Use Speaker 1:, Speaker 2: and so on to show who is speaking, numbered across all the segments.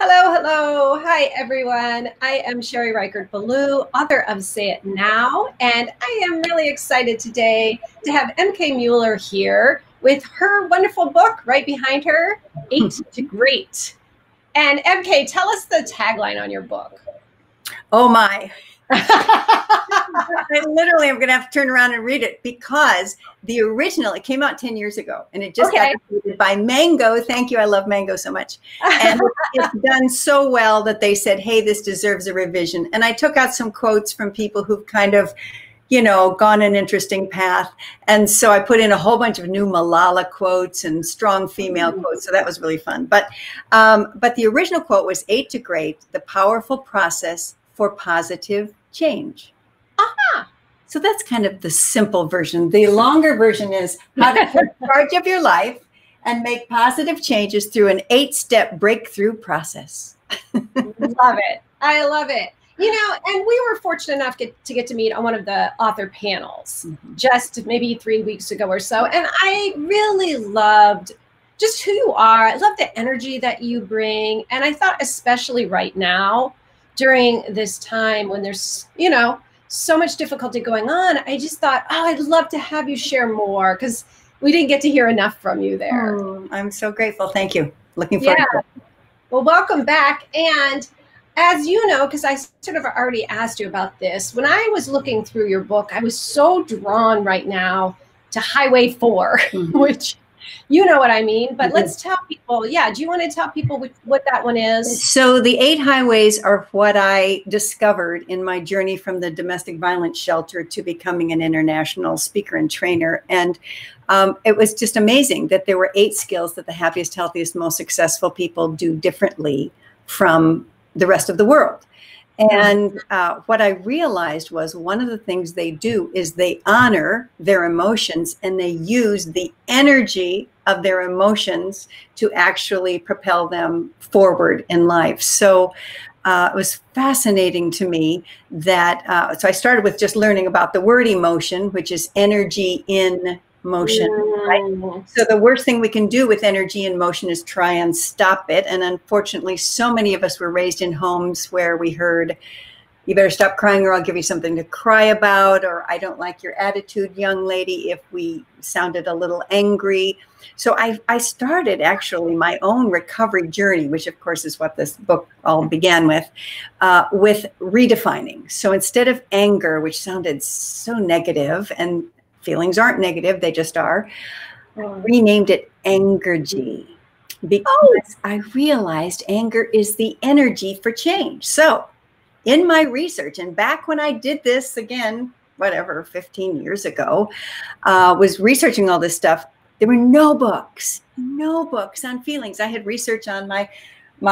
Speaker 1: Hello, hello. Hi, everyone. I am Richert Belul, author of Say It Now, and I am really excited today to have MK Mueller here with her wonderful book right behind her, 8 to Great. And MK, tell us the tagline on your book.
Speaker 2: Oh my. I literally am going to have to turn around and read it because the original, it came out 10 years ago and it just got created by Mango. Thank you. I love Mango so much. And it's done so well that they said, hey, this deserves a revision. And I took out some quotes from people who've kind of, you know, gone an interesting path. And so I put in a whole bunch of new Malala quotes and strong female quotes. So that was really fun. But the original quote was 8 to Great, the powerful process for positive change. So that's kind of the simple version. The longer version is how to take charge of your life and make positive changes through an 8-step breakthrough process.
Speaker 1: Love it. I love it. You know, and we were fortunate enough to get to meet on one of the author panels just maybe 3 weeks ago or so. And I really loved just who you are. I love the energy that you bring. And I thought especially right now, during this time when there's, you know, so much difficulty going on, I just thought, oh, I'd love to have you share more because we didn't get to hear enough from you there.
Speaker 2: I'm so grateful. Thank you. Looking forward to it.
Speaker 1: Well, welcome back. And as you know, because I sort of already asked you about this, when I was looking through your book, I was so drawn right now to Highway 4, which you know what I mean, but let's tell people, do you want to tell people what that one is?
Speaker 2: So the 8 highways are what I discovered in my journey from the domestic violence shelter to becoming an international speaker and trainer. And it was just amazing that there were 8 skills that the happiest, healthiest, most successful people do differently from the rest of the world. And what I realized was one of the things they do is they honor their emotions and they use the energy of their emotions to actually propel them forward in life. So it was fascinating to me that, so I started with just learning about the word emotion, which is energy in motion, right? So the worst thing we can do with energy in motion is try and stop it. And unfortunately, so many of us were raised in homes where we heard, you better stop crying or I'll give you something to cry about, or I don't like your attitude, young lady, if we sounded a little angry. So I started actually my own recovery journey, which of course is what this book all began with redefining. So instead of anger, which sounded so negative, and feelings aren't negative, they just are, I renamed it Angergy because I realized anger is the energy for change. So in my research, and back when I did this again, whatever, 15 years ago, was researching all this stuff, there were no books on feelings. I had research on my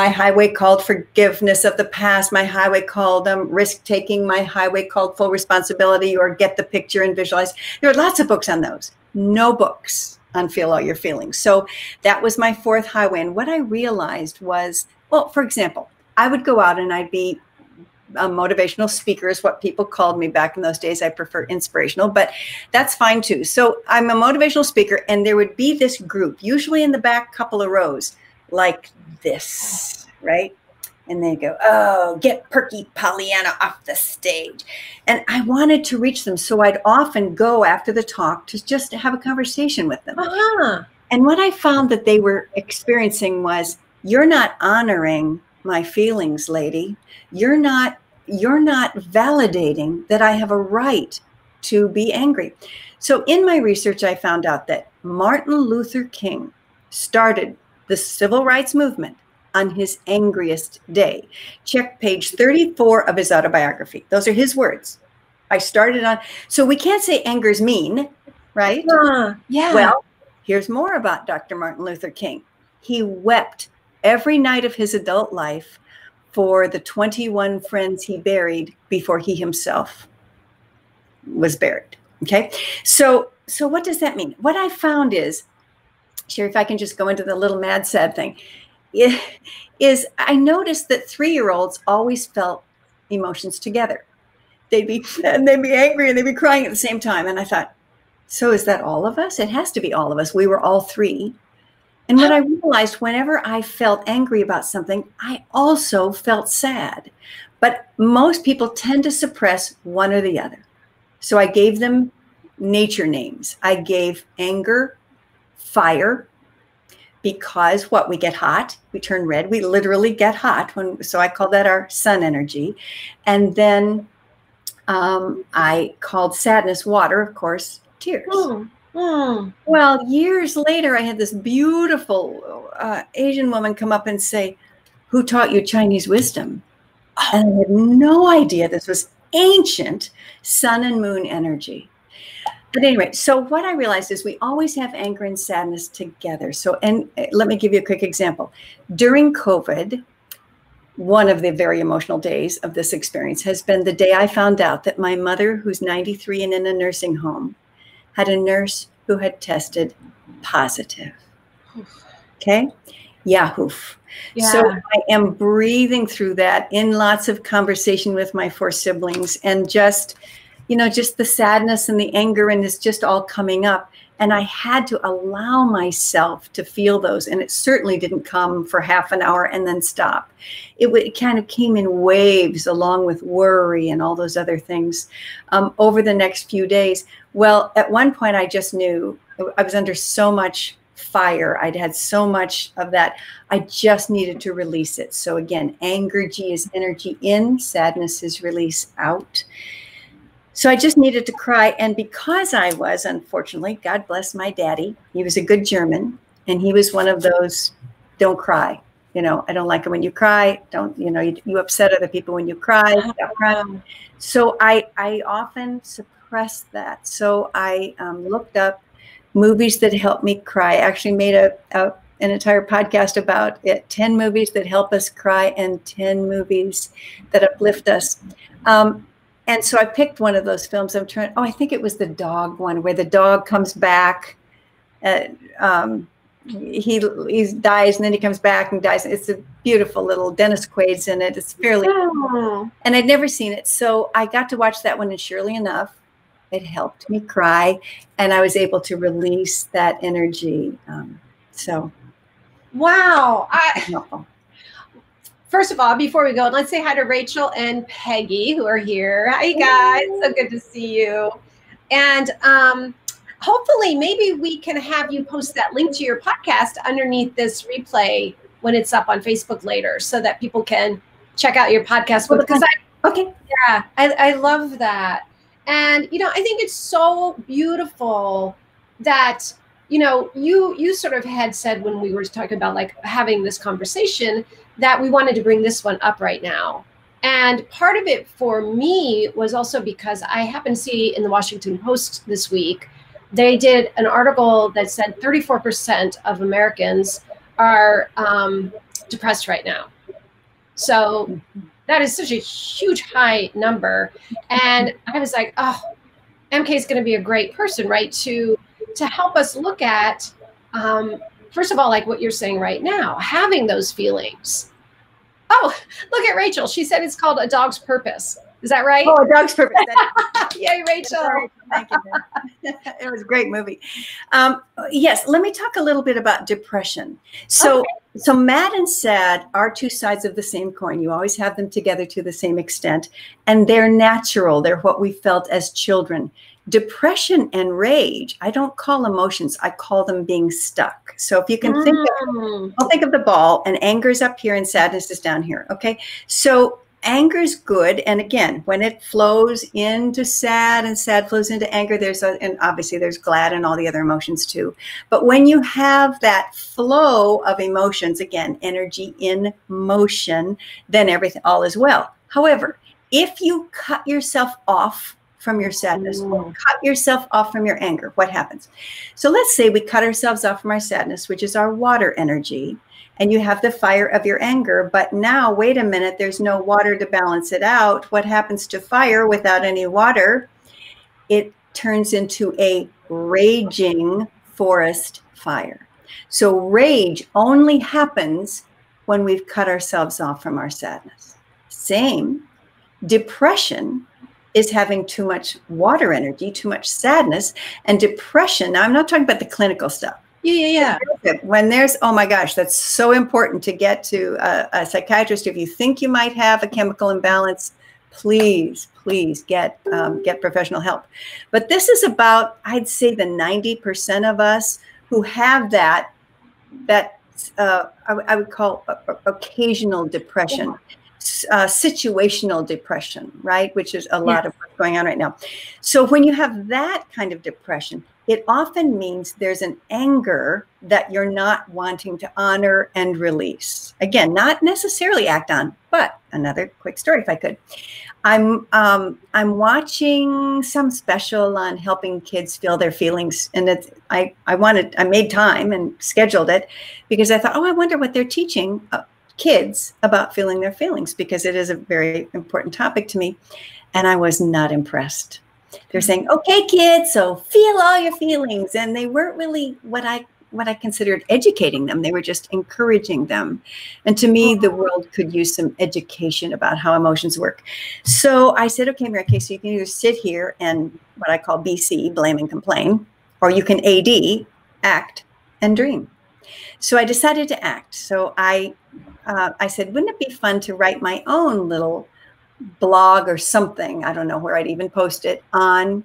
Speaker 2: highway called forgiveness of the past, my highway called risk-taking, my highway called full responsibility or get the picture and visualize. There were lots of books on those, no books on feel all your feelings. So that was my 4th highway. And what I realized was, well, for example, I would go out and I'd be a motivational speaker is what people called me back in those days. I prefer inspirational, but that's fine too. So I'm a motivational speaker and there would be this group, usually in the back couple of rows, like this, right? And they go, oh, get perky Pollyanna off the stage. And I wanted to reach them. So I'd often go after the talk to just have a conversation with them. And what I found that they were experiencing was, you're not honoring my feelings, lady. You're not validating that I have a right to be angry. So in my research, I found out that Martin Luther King started the civil rights movement on his angriest day. Check page 34 of his autobiography. Those are his words. I started on, so we can't say anger's mean, right?
Speaker 1: Yeah.
Speaker 2: Well, here's more about Dr. Martin Luther King. He wept every night of his adult life for the 21 friends he buried before he himself was buried. Okay. So what does that mean? What I found is, Sherry, if I can just go into the little mad, sad thing, is I noticed that 3-year-olds always felt emotions together. They'd be angry and they'd be crying at the same time. And I thought, so is that all of us? It has to be all of us. We were all 3. And what I realized, whenever I felt angry about something, I also felt sad. But most people tend to suppress one or the other. So I gave them nature names. I gave anger fire, because what, we get hot, we turn red, we literally get hot so I call that our sun energy. And then I called sadness water, of course, tears. Well, years later, I had this beautiful Asian woman come up and say, "Who taught you Chinese wisdom?" And I had no idea this was ancient sun and moon energy. But anyway, so what I realized is we always have anger and sadness together. So, and let me give you a quick example. During COVID, one of the very emotional days of this experience has been the day I found out that my mother, who's 93 and in a nursing home, had a nurse who had tested positive. Okay. Yahoo. Yeah. So I am breathing through that in lots of conversation with my 4 siblings, and just, just the sadness and the anger, and it's just all coming up. And I had to allow myself to feel those. And it certainly didn't come for half an hour and then stop. It kind of came in waves, along with worry and all those other things, over the next few days. Well, at one point, I just knew I was under so much fire. I'd had so much of that. I just needed to release it. So again, anger G is energy in, sadness is release out. So I just needed to cry. And because I was, unfortunately, God bless my daddy, he was a good German, and he was one of those, don't cry. I don't like it when you cry. Don't, you upset other people when you cry. Stop crying. So I often suppressed that. So I looked up movies that help me cry. I actually made an entire podcast about it, 10 movies that help us cry and 10 movies that uplift us. And so I picked one of those films. I think it was the dog one, where the dog comes back. He dies, and then he comes back and dies. It's a beautiful little, Dennis Quaid's in it. It's fairly, and I'd never seen it. So I got to watch that one, and surely enough, it helped me cry, and I was able to release that energy.
Speaker 1: Wow. First of all, before we go, let's say hi to Rachel and Peggy, who are here. Hi, guys. So good to see you. And hopefully, maybe we can have you post that link to your podcast underneath this replay when it's up on Facebook later, so that people can check out your podcast. Because I love that. And, I think it's so beautiful that, you sort of had said when we were talking about like having this conversation that we wanted to bring this one up right now. And part of it for me was also because I happened to see in the Washington Post this week, they did an article that said 34% of Americans are depressed right now. So that is such a huge high number. And I was like, oh, MK is going to be a great person, right? To help us look at, first of all, like what you're saying right now, having those feelings. Oh, look at Rachel. She said it's called A Dog's Purpose. Is that right?
Speaker 2: Oh, A Dog's Purpose.
Speaker 1: Yay, Rachel.
Speaker 2: Thank you. It was a great movie. Yes, let me talk a little bit about depression. So mad and sad are 2 sides of the same coin. You always have them together to the same extent, and they're natural. They're what we felt as children. Depression and rage, I don't call emotions. I call them being stuck. So if you can think of the ball, and anger's up here and sadness is down here. Okay. So anger's good. And again, when it flows into sad and sad flows into anger, and obviously there's glad and all the other emotions too. But when you have that flow of emotions, again, energy in motion, then everything, all is well. However, if you cut yourself off from your sadness, or cut yourself off from your anger, what happens? So let's say we cut ourselves off from our sadness, which is our water energy, and you have the fire of your anger, but now, wait a minute, there's no water to balance it out. What happens to fire without any water? It turns into a raging forest fire. So rage only happens when we've cut ourselves off from our sadness. Same, depression is having too much water energy, too much sadness, and depression. Now, I'm not talking about the clinical stuff.
Speaker 1: Yeah.
Speaker 2: When there's, oh my gosh, that's so important to get to a psychiatrist. If you think you might have a chemical imbalance, please get professional help. But this is about, I'd say, the 90% of us who have that I would call occasional depression, situational depression, right? Which is a lot of what's going on right now. So when you have that kind of depression, it often means there's an anger that you're not wanting to honor and release. Again, not necessarily act on, but another quick story, if I could. I'm watching some special on helping kids feel their feelings, and I made time and scheduled it because I thought, oh, I wonder what they're teaching kids about feeling their feelings, because it is a very important topic to me, and I was not impressed. They're saying, okay, kids, so feel all your feelings. And they weren't really what I considered educating them. They were just encouraging them. And to me, the world could use some education about how emotions work. So I said, okay, Mary, so you can either sit here and what I call BC, blame and complain, or you can AD, act and dream. So I decided to act. So I said, wouldn't it be fun to write my own little blog or something, I don't know where I'd even post it, on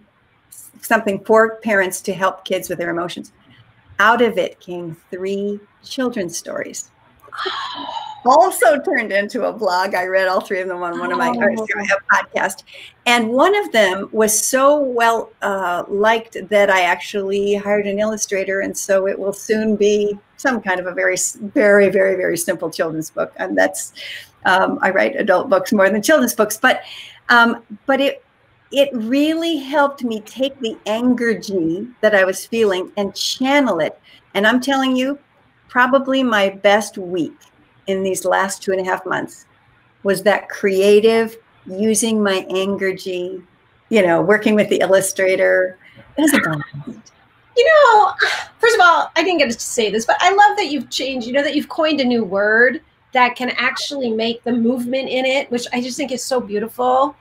Speaker 2: something for parents to help kids with their emotions. Out of it came 3 children's stories. Also turned into a blog. I read all 3 of them on one of my podcast. And one of them was so well liked that I actually hired an illustrator. And so it will soon be some kind of a very, very, very, very simple children's book. And that's, I write adult books more than children's books, but it really helped me take the anger that I was feeling and channel it. And I'm telling you, probably my best week in these last 2.5 months was that creative, using my anger working with the illustrator. It was a blast.
Speaker 1: First of all, I didn't get to say this, but I love that you've changed, that you've coined a new word that can actually make the movement in it, which I just think is so beautiful.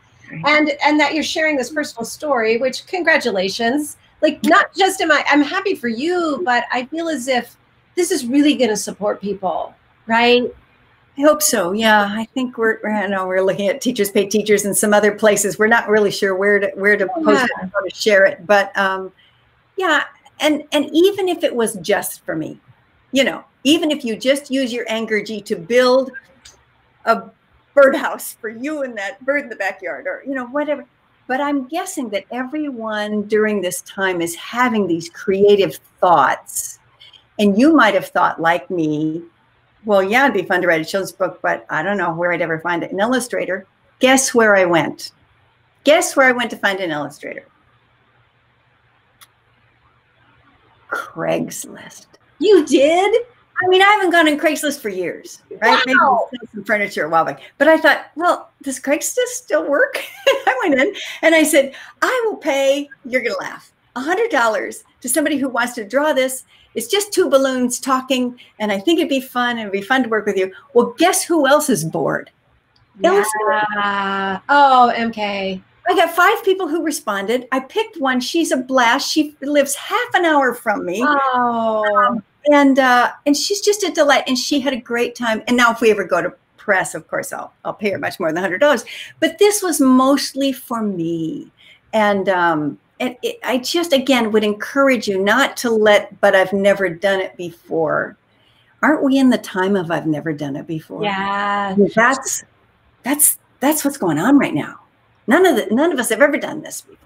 Speaker 1: And that you're sharing this personal story, which congratulations. Like, not just I'm happy for you, but I feel as if this is really going to support people, right?
Speaker 2: I hope so. Yeah, I think we're looking at Teachers Pay Teachers and some other places. We're not really sure where to post it, how to share it, but yeah. And even if it was just for me, even if you just use your anger to build a birdhouse for you and that bird in the backyard, or whatever. But I'm guessing that everyone during this time is having these creative thoughts. And you might have thought, like me, well, yeah, it'd be fun to write a children's book, but I don't know where I'd ever find an illustrator. Guess where I went? Guess where I went to find an illustrator? Craigslist.
Speaker 1: You did?
Speaker 2: I mean, I haven't gone on Craigslist for years, right?
Speaker 1: Wow.
Speaker 2: Maybe some furniture a while back. But I thought, well, does Craigslist still work? I went in and I said, I will pay, you're going to laugh, $100 to somebody who wants to draw this. It's just 2 balloons talking, and I think it'd be fun. It'd be fun to work with you. Well, guess who else is bored?
Speaker 1: Yeah. Oh, MK.
Speaker 2: I got 5 people who responded. I picked one. She's a blast. She lives half an hour from me.
Speaker 1: Oh.
Speaker 2: And she's just a delight, and she had a great time. And now if we ever go to press, of course, I'll pay her much more than $100. But this was mostly for me. And I just, again, would encourage you not to but I've never done it before. Aren't we in the time of I've never done it before?
Speaker 1: Yeah.
Speaker 2: That's what's going on right now. None of us have ever done this before.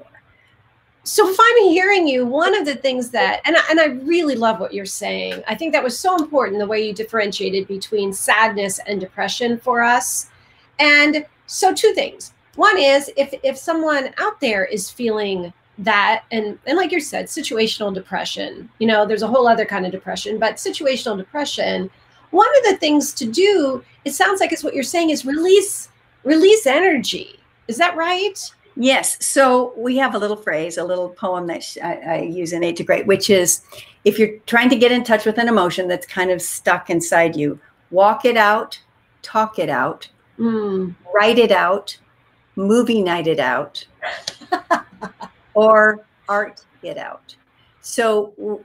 Speaker 1: So if I'm hearing you, one of the things that, and I really love what you're saying, I think that was so important, the way you differentiated between sadness and depression for us. And so 2 things. One is if someone out there is feeling that, and like you said, situational depression, there's a whole other kind of depression, but situational depression, one of the things to do, it sounds like it's what you're saying, is release energy. Is that right?
Speaker 2: Yes. So we have a little phrase, a little poem that I use in Aid to Great, which is, if you're trying to get in touch with an emotion that's kind of stuck inside you, walk it out, talk it out, write it out, movie night it out, or art it out. So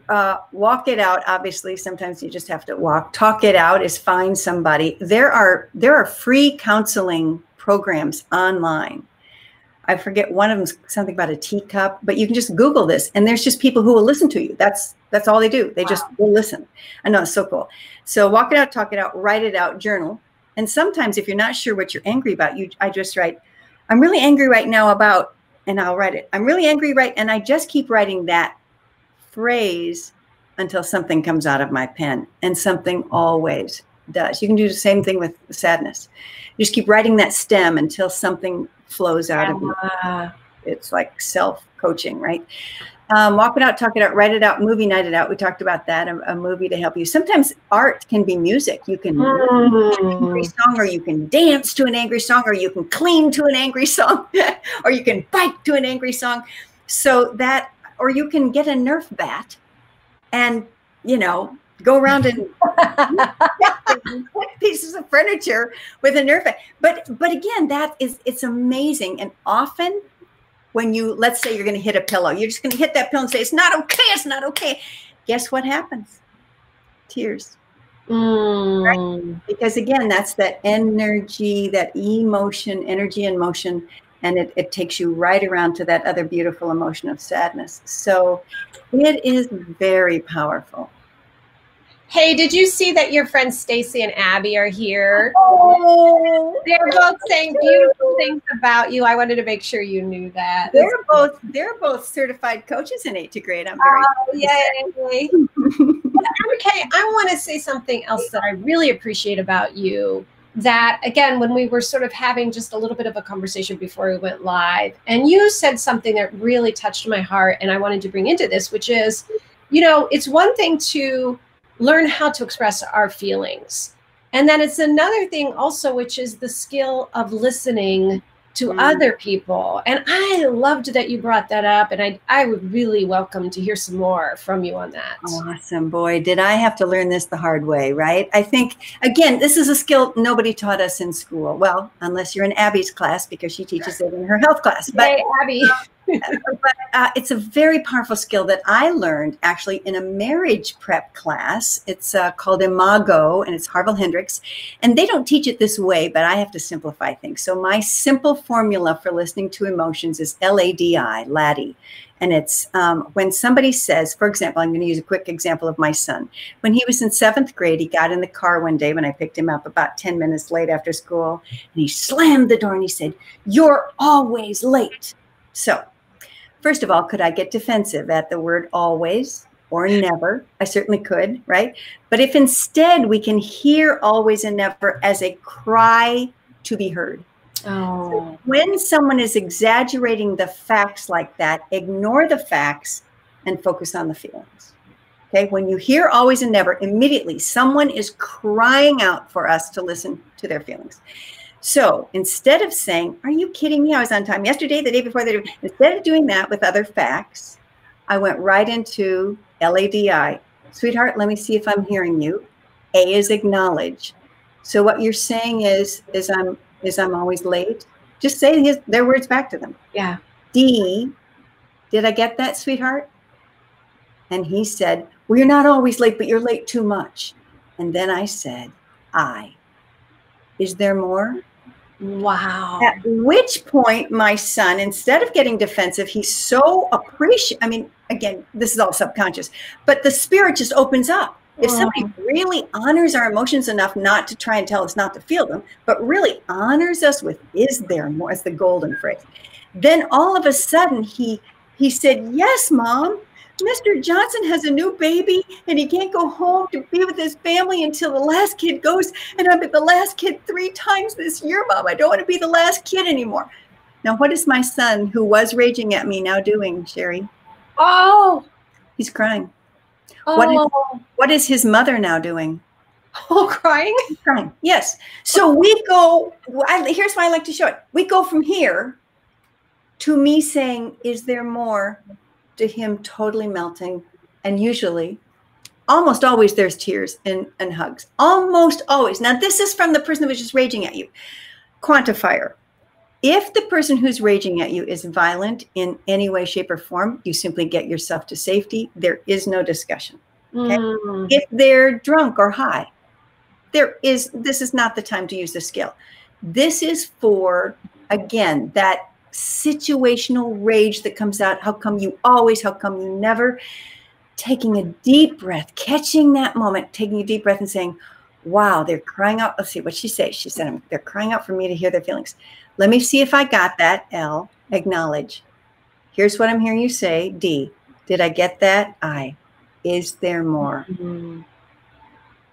Speaker 2: walk it out. Obviously, sometimes you just have to walk. Talk it out is find somebody. There are free counseling programs online. I forget, one of them's something about a teacup, but you can just Google this, and there's just people who will listen to you. That's all they do. They just will listen. I know, it's so cool. So walk it out, talk it out, write it out, journal. And sometimes if you're not sure what you're angry about, I just write, I'm really angry right now about, and I'll write it. I'm really angry and I just keep writing that phrase until something comes out of my pen, and something always does. You can do the same thing with sadness. You just keep writing that stem until something flows out of you. It's like self-coaching, right? Walk it out, talk it out, write it out, movie night it out. We talked about that, a movie to help you. Sometimes art can be music. You can listen to an angry song, or you can dance to an angry song, or you can clean to an angry song, or you can bike to an angry song. So that, or you can get a Nerf bat and, go around and pieces of furniture with a Nerf bat. But again, it's amazing. And often when let's say you're going to hit a pillow, you're just going to hit that pillow and say, it's not okay. It's not okay. Guess what happens? Tears. Right? Because again, that's that energy, that emotion, energy and motion. And it takes you right around to that other beautiful emotion of sadness. So it is very powerful.
Speaker 1: Hey, did you see that your friends Stacy and Abby are here?
Speaker 2: Oh,
Speaker 1: they're both saying beautiful things about you. I wanted to make sure you knew that.
Speaker 2: They're both certified coaches in 8th grade. I'm very
Speaker 1: yay. MK, I want to say something else that I really appreciate about you. That again, when we were sort of having just a little bit of a conversation before we went live, and you said something that really touched my heart, and I wanted to bring into this, which is, it's one thing to learn how to express our feelings. And then it's another thing also, which is the skill of listening to other people. And I loved that you brought that up. And I would really welcome to hear some more from you on that.
Speaker 2: Awesome. Boy, did I have to learn this the hard way, right? I think, again, this is a skill nobody taught us in school. Well, unless you're in Abby's class, because she teaches it in her health class. But,
Speaker 1: hey, Abby.
Speaker 2: but it's a very powerful skill that I learned actually in a marriage prep class. It's called Imago, and it's Harville Hendricks. And they don't teach it this way, but I have to simplify things. So my simple formula for listening to emotions is LADI, laddie. And it's when somebody says, for example, I'm going to use a quick example of my son. When he was in 7th grade, he got in the car one day when I picked him up about 10 minutes late after school. And he slammed the door and he said, "You're always late." So first of all, could I get defensive at the word always or never? I certainly could, right? But if instead we can hear always and never as a cry to be heard.
Speaker 1: Oh.
Speaker 2: So when someone is exaggerating the facts like that, ignore the facts and focus on the feelings. Okay, when you hear always and never, immediately someone is crying out for us to listen to their feelings. So instead of saying, "Are you kidding me? I was on time yesterday, the day before," instead of doing that with other facts, I went right into LADI. "Sweetheart, let me see if I'm hearing you." A is acknowledge. So what you're saying is I'm always late. Just say their words back to them.
Speaker 1: Yeah.
Speaker 2: D, "Did I get that, sweetheart?" And he said, "Well, you're not always late, but you're late too much." And then I said, I, "Is there more?"
Speaker 1: Wow.
Speaker 2: At which point my son, instead of getting defensive, he's so appreciative. I mean, again, this is all subconscious, but the spirit just opens up. If somebody really honors our emotions enough not to try and tell us not to feel them, but really honors us with "is there more?" as the golden phrase, then all of a sudden he said, "Yes, Mom. Mr. Johnson has a new baby and he can't go home to be with his family until the last kid goes. And I'm the last kid 3 times this year, Mom. I don't want to be the last kid anymore." Now, what is my son, who was raging at me, now doing, Sherry?
Speaker 1: Oh.
Speaker 2: He's crying.
Speaker 1: Oh.
Speaker 2: What is his mother now doing?
Speaker 1: Oh, crying?
Speaker 2: He's crying. Yes. So we go, here's why I like to show it. We go from here to me saying, "Is there more?" to him totally melting. And usually, almost always, there's tears and hugs. Almost always. Now, this is from the person that was just raging at you. Quantifier. If the person who's raging at you is violent in any way, shape, or form, you simply get yourself to safety. There is no discussion. Okay? If they're drunk or high, this is not the time to use the skill. This is for, again, that situational rage that comes out. How come you always? How come you never? Taking a deep breath, catching that moment, taking a deep breath and saying, wow, they're crying out. Let's see what she says. She said, they're crying out for me to hear their feelings. Let me see if I got that. L, acknowledge. Here's what I'm hearing you say. D, did I get that? I, is there more?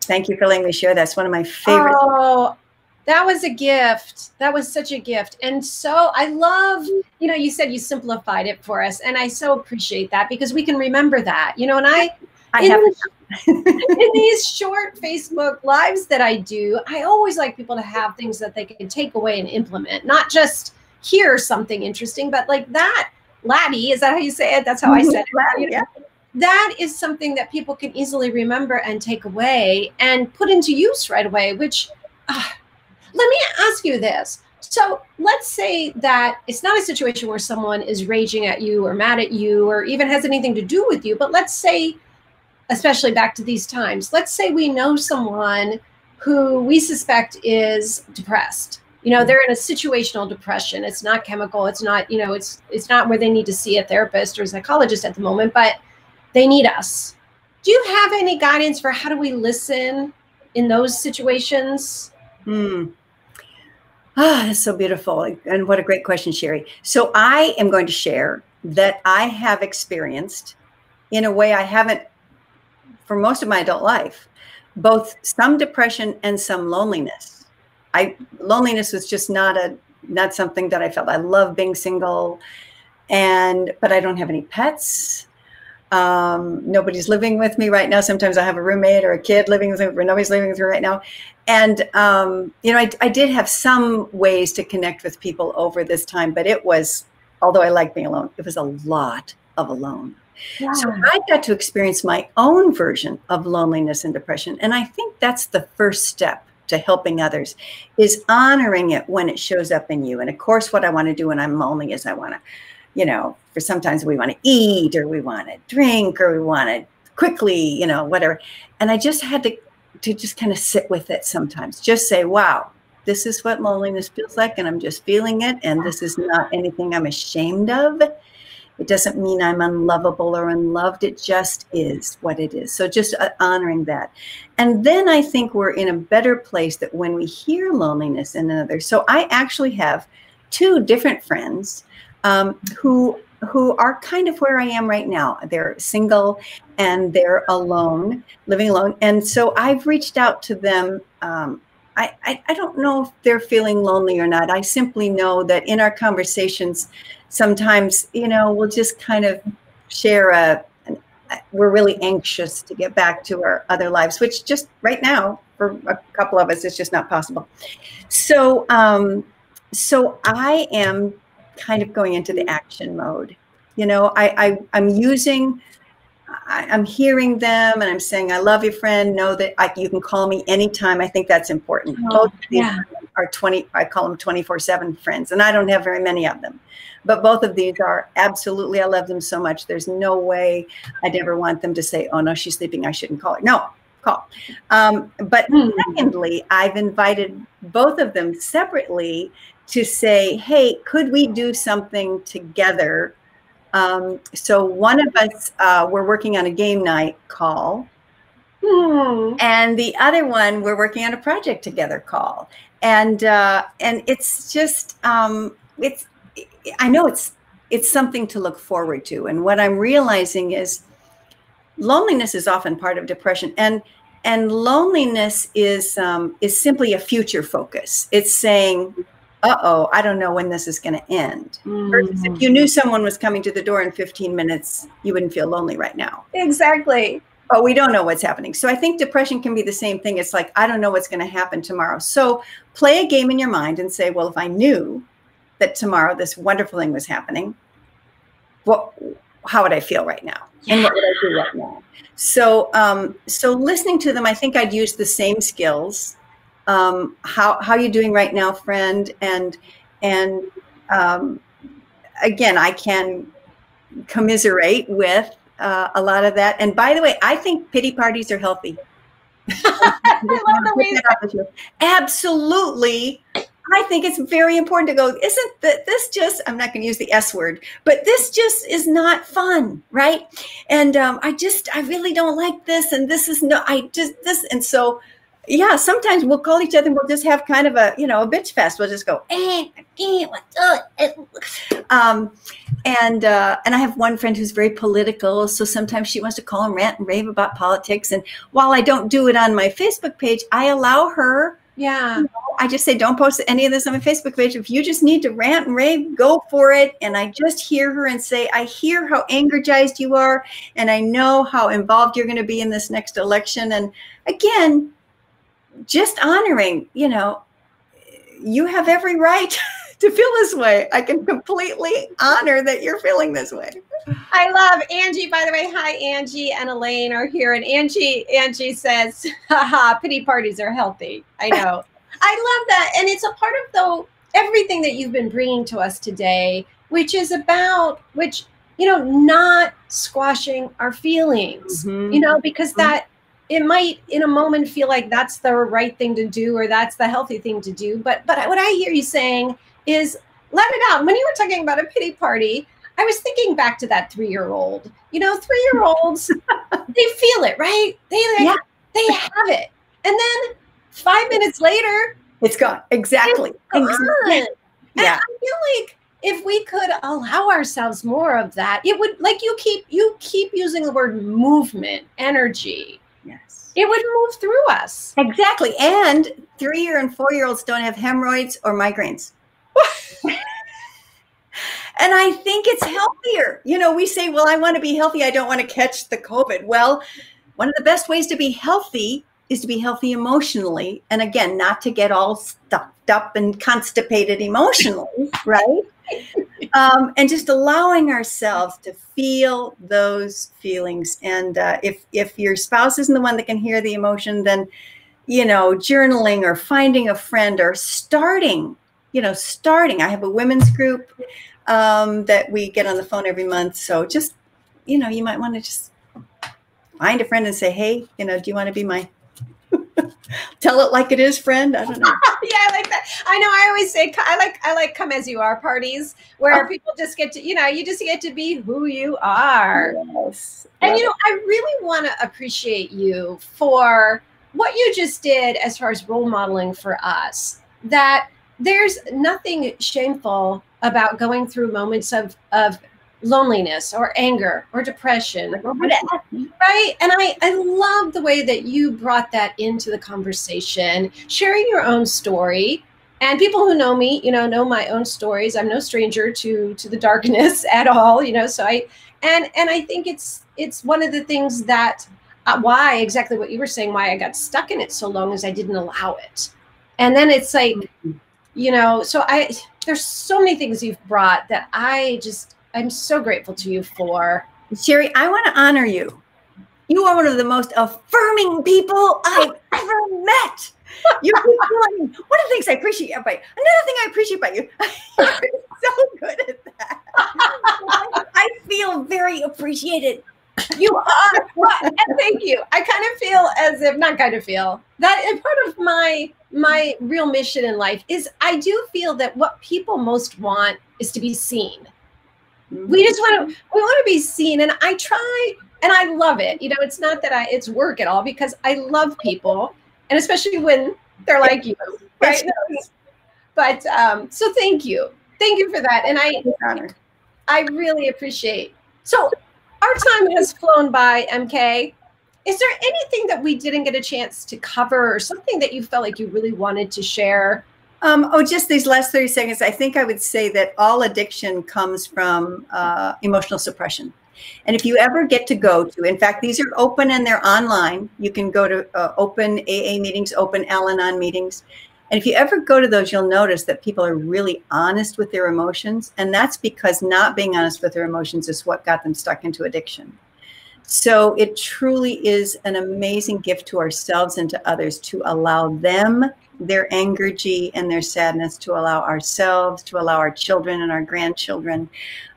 Speaker 2: Thank you for letting me share. That's one of my favorite.
Speaker 1: Oh, that was a gift. That was such a gift. And so I love, you said you simplified it for us. And I so appreciate that, because we can remember that, and I have in these short Facebook lives that I do, I always like people to have things that they can take away and implement, not just hear something interesting, but like that laddie, is that how you say it? That's how I said it.
Speaker 2: Yeah.
Speaker 1: That is something that people can easily remember and take away and put into use right away, which, let me ask you this. So let's say that it's not a situation where someone is raging at you or mad at you or even has anything to do with you, but let's say, especially back to these times, let's say we know someone who we suspect is depressed. They're in a situational depression. It's not chemical. It's not, it's not where they need to see a therapist or a psychologist at the moment, but they need us. Do you have any guidance for how do we listen in those situations?
Speaker 2: That's so beautiful. And what a great question, Sherry. So I am going to share that I have experienced, in a way I haven't for most of my adult life, both some depression and some loneliness. Loneliness was just not something that I felt. I love being single, but I don't have any pets. Nobody's living with me right now. Sometimes I have a roommate or a kid living with me, but nobody's living with me right now. And, I did have some ways to connect with people over this time, but it was, although I like being alone, it was a lot of alone. Yeah. So I got to experience my own version of loneliness and depression. And I think that's the first step to helping others, is honoring it when it shows up in you. And of course, what I want to do when I'm lonely is I want to, for sometimes we want to eat or we want to drink or we want to quickly, whatever. And I just had to just kind of sit with it sometimes. Just say, wow, this is what loneliness feels like. And I'm just feeling it. And this is not anything I'm ashamed of. It doesn't mean I'm unlovable or unloved. It just is what it is. So just honoring that. And then I think we're in a better place that when we hear loneliness in another. So I actually have two different friends who are kind of where I am right now. They're single and they're alone, living alone. And so I've reached out to them. I don't know if they're feeling lonely or not. I simply know that in our conversations, sometimes, we'll just kind of share we're really anxious to get back to our other lives, which just right now for a couple of us, it's just not possible. So, so I am kind of going into the action mode. I'm hearing them and I'm saying, I love you, friend. Know that you can call me anytime. I think that's important. Both of these are I call them 24/7 friends, and I don't have very many of them. But both of these are absolutely, I love them so much. There's no way I'd ever want them to say, oh no, she's sleeping, I shouldn't call her. No, call. But secondly, I've invited both of them separately to say, hey, could we do something together? So one of us, we're working on a game night call, and the other one, we're working on a project together call. And it's just, I know it's something to look forward to. And what I'm realizing is loneliness is often part of depression, and loneliness is simply a future focus. It's saying, uh-oh, I don't know when this is going to end. Versus if you knew someone was coming to the door in 15 minutes, you wouldn't feel lonely right now.
Speaker 1: Exactly.
Speaker 2: But we don't know what's happening. So I think depression can be the same thing. It's like, I don't know what's going to happen tomorrow. So play a game in your mind and say, well, if I knew that tomorrow this wonderful thing was happening, how would I feel right now? And what would I do right now? So, so listening to them, I think I'd use the same skills. How are you doing right now, friend? And And again, I can commiserate with a lot of that. And by the way, I think pity parties are healthy.
Speaker 1: I love the way
Speaker 2: Absolutely. I think it's very important to go, isn't this just, I'm not going to use the S word, but this just is not fun, right? And I really don't like this. And this is this. And so, yeah, sometimes we'll call each other and we'll just have kind of a bitch fest. We'll just go, I can't, and I have one friend who's very political. So sometimes she wants to call and rant and rave about politics. And while I don't do it on my Facebook page, I allow her.
Speaker 1: Yeah.
Speaker 2: I just say, don't post any of this on my Facebook page. If you just need to rant and rave, go for it. And I just hear her and say, I hear how energized you are. And I know how involved you're going to be in this next election. And again, just honoring, you have every right to feel this way. I can completely honor that you're feeling this way.
Speaker 1: I love Angie, by the way. Hi, Angie and Elaine are here. And Angie says, haha, pity parties are healthy. I know. I love that. And it's a part of everything that you've been bringing to us today, which is about, not squashing our feelings, because that it might in a moment feel like that's the right thing to do, or that's the healthy thing to do. But what I hear you saying is let it out. When you were talking about a pity party, I was thinking back to that 3-year-old. 3-year-olds, they feel it, right? They have it. And then 5 minutes later,
Speaker 2: it's gone. Exactly.
Speaker 1: It's gone.
Speaker 2: Yeah.
Speaker 1: And I feel like if we could allow ourselves more of that, it would, like you keep using the word movement, energy.
Speaker 2: Yes.
Speaker 1: It would move through us.
Speaker 2: Exactly. And 3-year and 4-year-olds don't have hemorrhoids or migraines. And I think it's healthier. We say, well, I want to be healthy. I don't want to catch the COVID. Well, one of the best ways to be healthy is to be healthy emotionally. And again, not to get all stuffed up and constipated emotionally, right? And just allowing ourselves to feel those feelings. And if your spouse isn't the one that can hear the emotion, then, journaling or finding a friend or starting. I have a women's group that we get on the phone every month. So just, you might want to just find a friend and say, hey, do you want to be my tell it like it is friend? I don't know.
Speaker 1: Yeah, I like that. I know. I always say I like come as you are parties where people just get to, you just get to be who you are.
Speaker 2: Yes.
Speaker 1: And, I really want to appreciate you for what you just did as far as role modeling for us, that there's nothing shameful about going through moments of loneliness or anger or depression or whatever, right? And I love the way that you brought that into the conversation, sharing your own story. And people who know me, know my own stories. I'm no stranger to the darkness at all, so I think it's one of the things that why exactly what you were saying, why I got stuck in it so long is I didn't allow it. And then it's like, so there's so many things you've brought that I'm so grateful to you for.
Speaker 2: Sherry, I want to honor you. You are one of the most affirming people I've ever met. You keep telling me, one of the things I appreciate about you, another thing I appreciate about you, you're so good at that. I feel very appreciated.
Speaker 1: You are. And thank you. I kind of feel as if, not kind of feel, that is part of my real mission in life is I do feel that what people most want is to be seen. We just want to be seen. And I try, and I love it. It's not that it's work at all, because I love people, and especially when they're like you, right? But so thank you for that. And I really appreciate. So our time has flown by, MK. Is there anything that we didn't get a chance to cover, or something that you felt like you really wanted to share?
Speaker 2: Just these last 30 seconds. I think I would say that all addiction comes from emotional suppression. And if you ever get to go to, in fact, these are open and they're online. You can go to open AA meetings, open Al-Anon meetings. And if you ever go to those, you'll notice that people are really honest with their emotions. And that's because not being honest with their emotions is what got them stuck into addiction. So it truly is an amazing gift to ourselves and to others to allow them their anger-G and their sadness to allow ourselves, to allow our children and our grandchildren.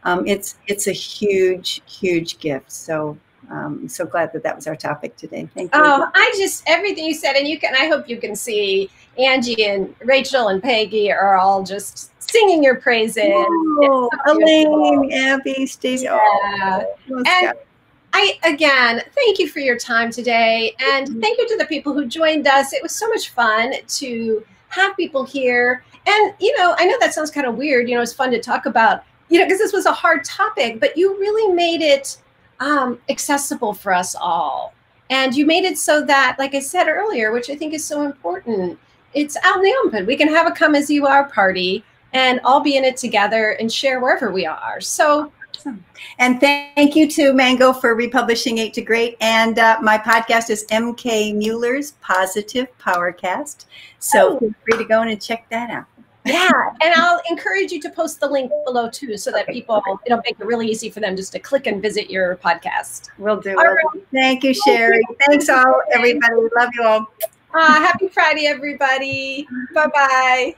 Speaker 2: It's a huge, huge gift. So I'm so glad that was our topic today. Thank you.
Speaker 1: Oh, everything you said, and I hope you can see Angie and Rachel and Peggy are all just singing your praises.
Speaker 2: Oh, Elaine, Abby, Stacey.
Speaker 1: Yeah. And again, thank you for your time today. And thank you to the people who joined us. It was so much fun to have people here. And, I know that sounds kind of weird. It's fun to talk about, because this was a hard topic, but you really made it accessible for us all. And you made it so that, like I said earlier, which I think is so important, it's out in the open. We can have a come as you are party and all be in it together and share wherever we are. So,
Speaker 2: and thank you to Mango for republishing 8 to Great. And my podcast is MK Mueller's Positive Powercast. So feel free to go in and check that out.
Speaker 1: Yeah, and I'll encourage you to post the link below too, so that people, it'll make it really easy for them just to click and visit your podcast.
Speaker 2: Will do. Thank you, Sherry. Thanks all, everybody. Love you all.
Speaker 1: Happy Friday, everybody. Bye-bye.